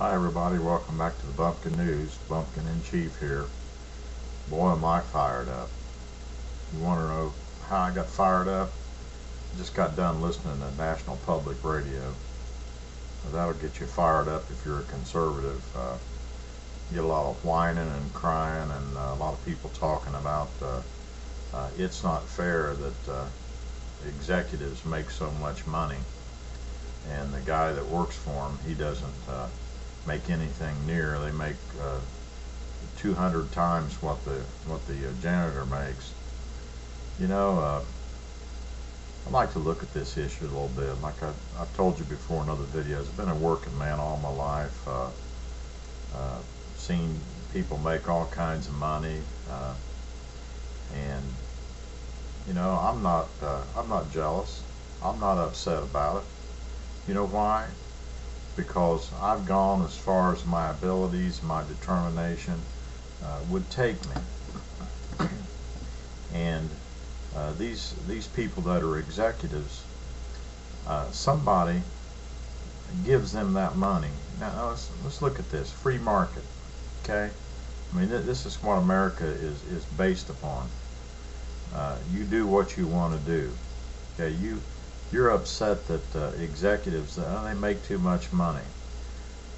Hi everybody, welcome back to the Bumpkin News. Bumpkin in Chief here. Boy, am I fired up. You want to know how I got fired up? Just got done listening to National Public Radio. That'll get you fired up if you're a conservative. You get a lot of whining and crying and a lot of people talking about it's not fair that executives make so much money and the guy that works for them, he doesn't make anything near. They make 200 times what the janitor makes. You know, I'd like to look at this issue a little bit. Like I've told you before in other videos, I've been a working man all my life. Seen people make all kinds of money, and you know, I'm not jealous. I'm not upset about it. You know why? Because I've gone as far as my abilities, my determination would take me. And these people that are executives, somebody gives them that money. Now let's look at this free market. Okay, I mean this is what America is based upon. You do what you want to do. Okay, you're upset that executives they make too much money.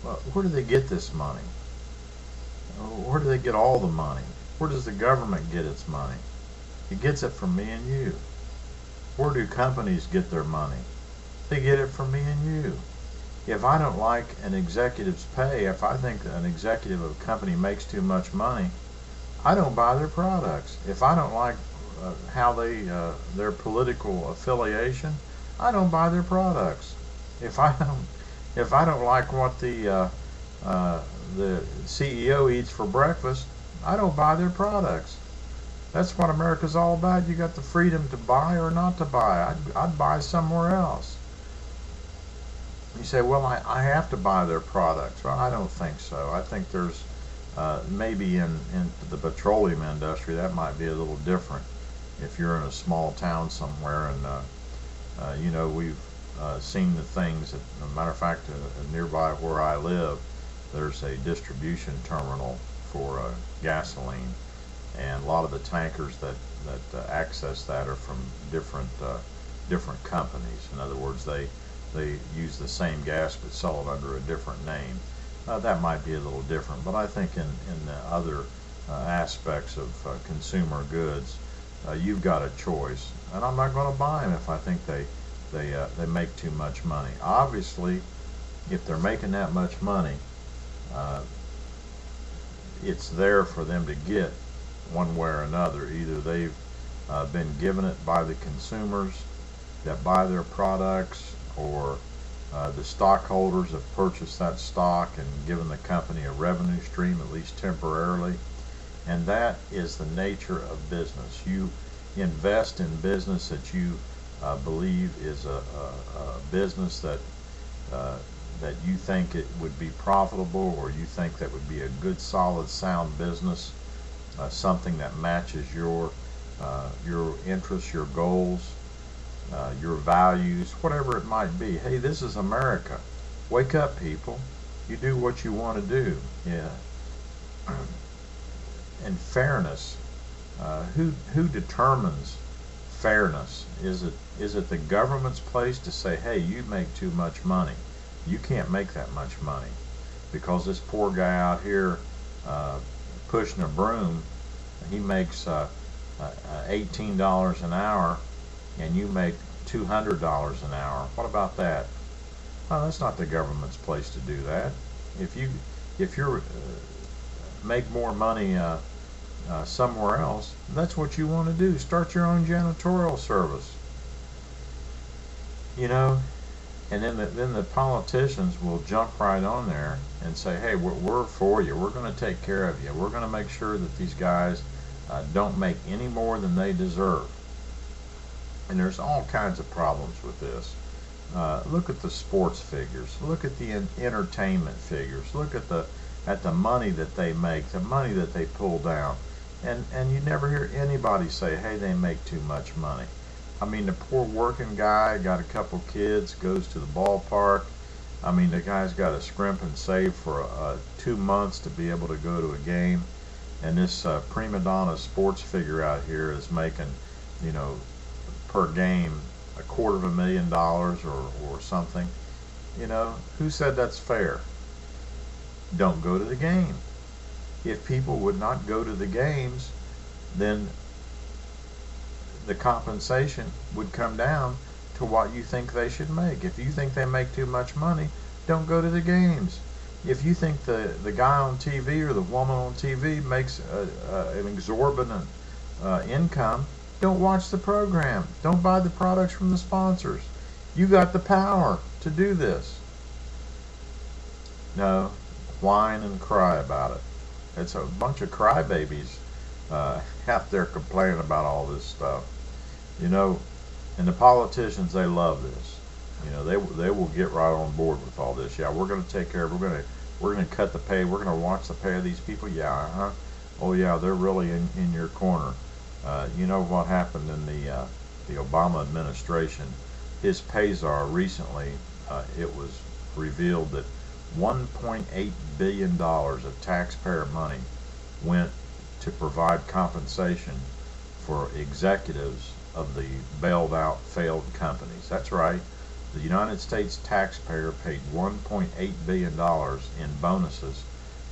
Well, where do they get this money? Where do they get all the money? Where does the government get its money? It gets it from me and you. Where do companies get their money? They get it from me and you. If I don't like an executive's pay, if I think an executive of a company makes too much money, I don't buy their products. If I don't like how their political affiliation, I don't buy their products. If I don't like what the CEO eats for breakfast, I don't buy their products. That's what America's all about. You got the freedom to buy or not to buy. I'd buy somewhere else. You say, well, I have to buy their products. Well, I don't think so. I think there's maybe in the petroleum industry that might be a little different. If you're in a small town somewhere and you know, we've seen the things that, as a matter of fact, nearby where I live, there's a distribution terminal for gasoline, and a lot of the tankers that access that are from different companies. In other words, they use the same gas but sell it under a different name. That might be a little different, but I think in the other aspects of consumer goods, you've got a choice, and I'm not going to buy them if I think they make too much money. Obviously, if they're making that much money, it's there for them to get one way or another. Either they've been given it by the consumers that buy their products, or the stockholders have purchased that stock and given the company a revenue stream, at least temporarily. And that is the nature of business. You invest in business that you believe is a business that you think it would be profitable, or you think that would be a good, solid, sound business, something that matches your interests, your goals, your values, whatever it might be. Hey, this is America. Wake up, people. You do what you want to do. Yeah. And fairness. Who determines fairness? Is it the government's place to say, hey, you make too much money? You can't make that much money because this poor guy out here pushing a broom, he makes $18 an hour, and you make $200 an hour. What about that? Well, that's not the government's place to do that. If you make more money somewhere else, that's what you want to do. Start your own janitorial service. You know, and then the politicians will jump right on there and say, hey, we're for you. We're going to take care of you. We're going to make sure that these guys don't make any more than they deserve. And there's all kinds of problems with this. Look at the sports figures. Look at the entertainment figures. Look at the money that they make, the money that they pull down. And you never hear anybody say, hey, they make too much money. I mean, the poor working guy got a couple kids, goes to the ballpark, I mean, the guy's got to scrimp and save for 2 months to be able to go to a game. And this prima donna sports figure out here is making, you know, per game $250,000 or something. You know, who said that's fair? Don't go to the game. If people would not go to the games, then the compensation would come down to what you think they should make. If you think they make too much money, don't go to the games. If you think the guy on TV or the woman on TV makes an exorbitant income, don't watch the program. Don't buy the products from the sponsors. You got the power to do this. No, whine and cry about it. It's a bunch of crybabies out there complaining about all this stuff. You know, and the politicians, they love this. You know, they will get right on board with all this. Yeah, we're going to take care of it. We're going to cut the pay. We're going to watch the pay of these people. Yeah, oh yeah, they're really in your corner. You know what happened in the Obama administration? His pay czar recently, it was revealed that $1.8 billion of taxpayer money went to provide compensation for executives of the bailed out failed companies. That's right. The United States taxpayer paid $1.8 billion in bonuses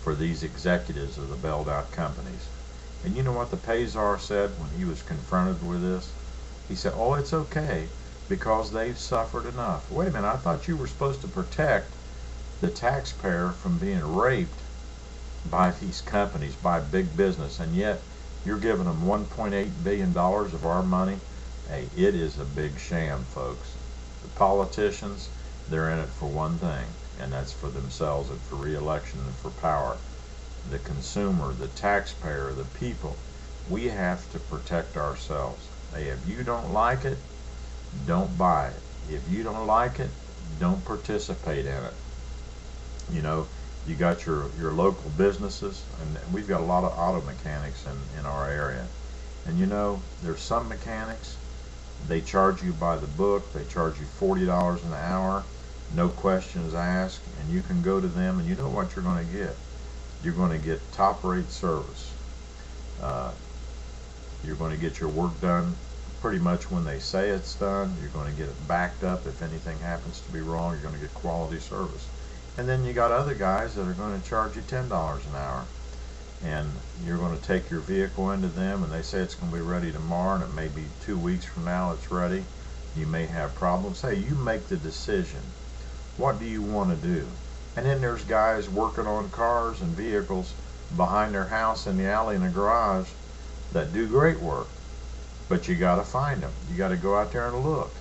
for these executives of the bailed out companies. And you know what the pay czar said when he was confronted with this? He said, oh, it's okay because they've suffered enough. Wait a minute, I thought you were supposed to protect the taxpayer from being raped by these companies, by big business, and yet you're giving them $1.8 billion of our money. Hey, it is a big sham, folks. The politicians, they're in it for one thing, and that's for themselves and for re-election and for power. The consumer, the taxpayer, the people, we have to protect ourselves. Hey, if you don't like it, don't buy it. If you don't like it, don't participate in it. You know, you got your local businesses, and we've got a lot of auto mechanics in our area. And you know, there's some mechanics, they charge you by the book. They charge you $40 an hour, no questions asked, and you can go to them and you know what you're going to get. You're going to get top rate service. You're going to get your work done pretty much when they say it's done. You're going to get it backed up if anything happens to be wrong. You're going to get quality service. And then you got other guys that are going to charge you $10 an hour. And you're going to take your vehicle into them and they say it's going to be ready tomorrow, and it may be 2 weeks from now it's ready. You may have problems. Hey, you make the decision. What do you want to do? And then there's guys working on cars and vehicles behind their house in the alley in the garage that do great work. But you got to find them. You got to go out there and look.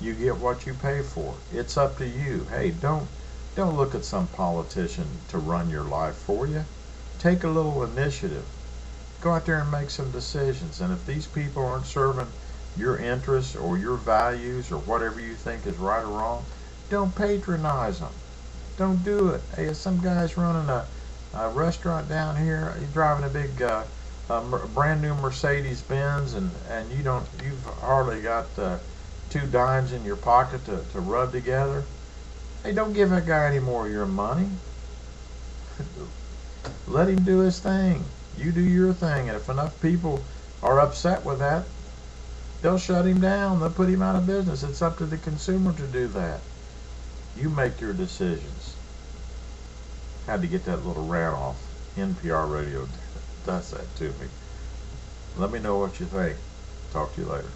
You get what you pay for. It's up to you. Hey, don't look at some politician to run your life for you. Take a little initiative. Go out there and make some decisions. And if these people aren't serving your interests or your values or whatever you think is right or wrong, don't patronize them. Don't do it. Hey, if some guy's running a restaurant down here, he's driving a big brand new Mercedes Benz, and you've hardly got 2 dimes in your pocket to rub together. Hey, don't give that guy any more of your money. Let him do his thing. You do your thing. And if enough people are upset with that, they'll shut him down. They'll put him out of business. It's up to the consumer to do that. You make your decisions. Had to get that little rant off. NPR radio does that to me. Let me know what you think. Talk to you later.